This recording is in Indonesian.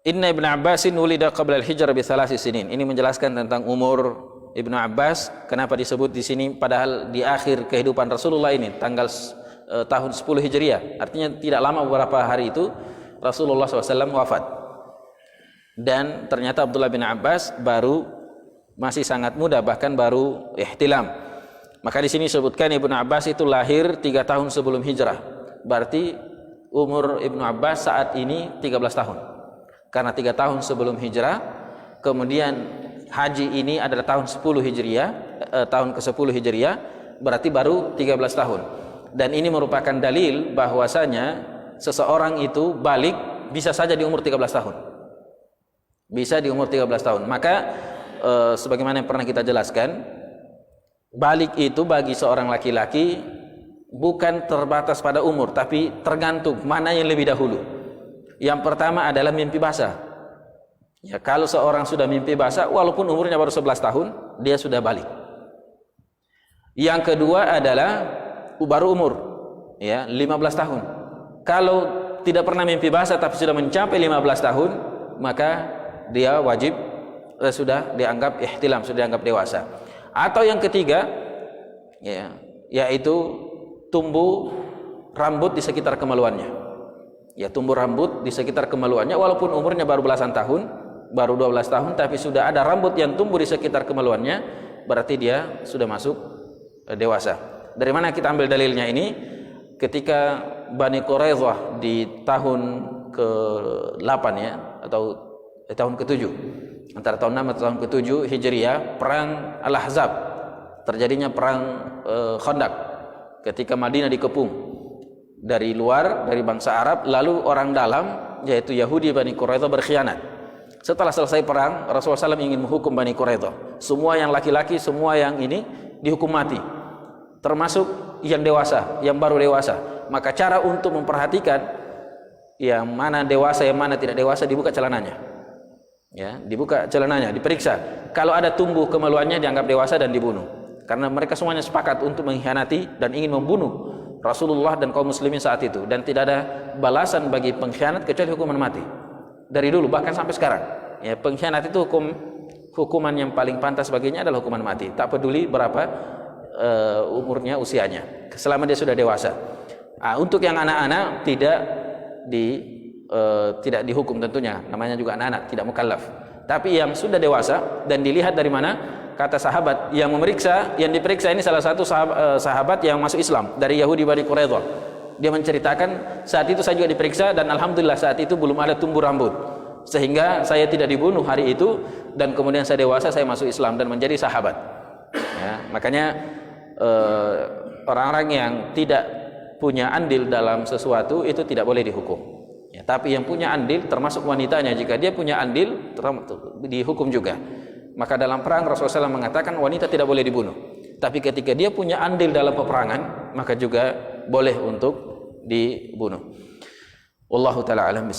Inna Ibn Abbasin wulida qabla al-hijrah bi thalasi sinin. Ini menjelaskan tentang umur Ibnu Abbas, kenapa disebut di sini padahal di akhir kehidupan Rasulullah ini tanggal tahun 10 Hijriah. Artinya tidak lama, beberapa hari itu Rasulullah SAW wafat. Dan ternyata Abdullah bin Abbas masih sangat muda, bahkan baru ihtilam. Maka di sini disebutkan Ibnu Abbas itu lahir 3 tahun sebelum hijrah. Berarti umur Ibnu Abbas saat ini 13 tahun. Karena 3 tahun sebelum hijrah, kemudian haji ini adalah tahun 10 Hijriah, tahun ke-10 Hijriah, berarti baru 13 tahun. Dan ini merupakan dalil bahwasanya seseorang itu balik bisa saja di umur 13 tahun. Bisa di umur 13 tahun. Maka sebagaimana yang pernah kita jelaskan, balik itu bagi seorang laki-laki bukan terbatas pada umur, tapi tergantung mana yang lebih dahulu. Yang pertama adalah mimpi basah. Ya, kalau seorang sudah mimpi basah, walaupun umurnya baru 11 tahun, dia sudah balik. Yang kedua adalah baru umur, ya, 15 tahun. Kalau tidak pernah mimpi basah tapi sudah mencapai 15 tahun, maka dia wajib sudah dianggap ihtilam, sudah dianggap dewasa. Atau yang ketiga, ya, yaitu tumbuh rambut di sekitar kemaluannya. Ya, tumbuh rambut di sekitar kemaluannya walaupun umurnya baru belasan tahun, baru 12 tahun, tapi sudah ada rambut yang tumbuh di sekitar kemaluannya, berarti dia sudah masuk dewasa. Dari mana kita ambil dalilnya ini? Ketika Bani Quraidah di tahun ke-8, ya, atau tahun ke-7, antara tahun 6 atau tahun ke-7 Hijriah, perang Al-Ahzab, terjadinya perang Khandaq, ketika Madinah dikepung dari luar, dari bangsa Arab, lalu orang dalam yaitu Yahudi Bani Quraidah berkhianat. Setelah selesai perang, Rasulullah SAW ingin menghukum Bani Quraidah. Semua yang laki-laki, semua yang ini dihukum mati, termasuk yang dewasa, yang baru dewasa. Maka cara untuk memperhatikan yang mana dewasa, yang mana tidak dewasa, dibuka celananya. Ya, dibuka celananya, diperiksa. Kalau ada tumbuh kemaluannya, dianggap dewasa dan dibunuh. Karena mereka semuanya sepakat untuk mengkhianati dan ingin membunuh Rasulullah dan kaum muslimin saat itu, dan tidak ada balasan bagi pengkhianat kecuali hukuman mati. Dari dulu bahkan sampai sekarang, ya, pengkhianat itu hukuman yang paling pantas baginya adalah hukuman mati. Tak peduli berapa umurnya, usianya, selama dia sudah dewasa. Untuk yang anak-anak tidak dihukum tentunya, namanya juga anak-anak, tidak mukallaf. Tapi yang sudah dewasa dan dilihat dari mana? Kata sahabat yang memeriksa, yang diperiksa ini salah satu sahabat yang masuk Islam dari Yahudi Bani Quraidah. Dia menceritakan, saat itu saya juga diperiksa dan alhamdulillah saat itu belum ada tumbuh rambut, sehingga saya tidak dibunuh hari itu, dan kemudian saya dewasa, saya masuk Islam dan menjadi sahabat. Ya, makanya orang-orang yang tidak punya andil dalam sesuatu itu tidak boleh dihukum. Ya, tapi yang punya andil termasuk wanitanya, jika dia punya andil dihukum juga. Maka dalam perang Rasulullah SAW mengatakan wanita tidak boleh dibunuh. Tapi ketika dia punya andil dalam peperangan, maka juga boleh untuk dibunuh. Wallahu ta'ala alam.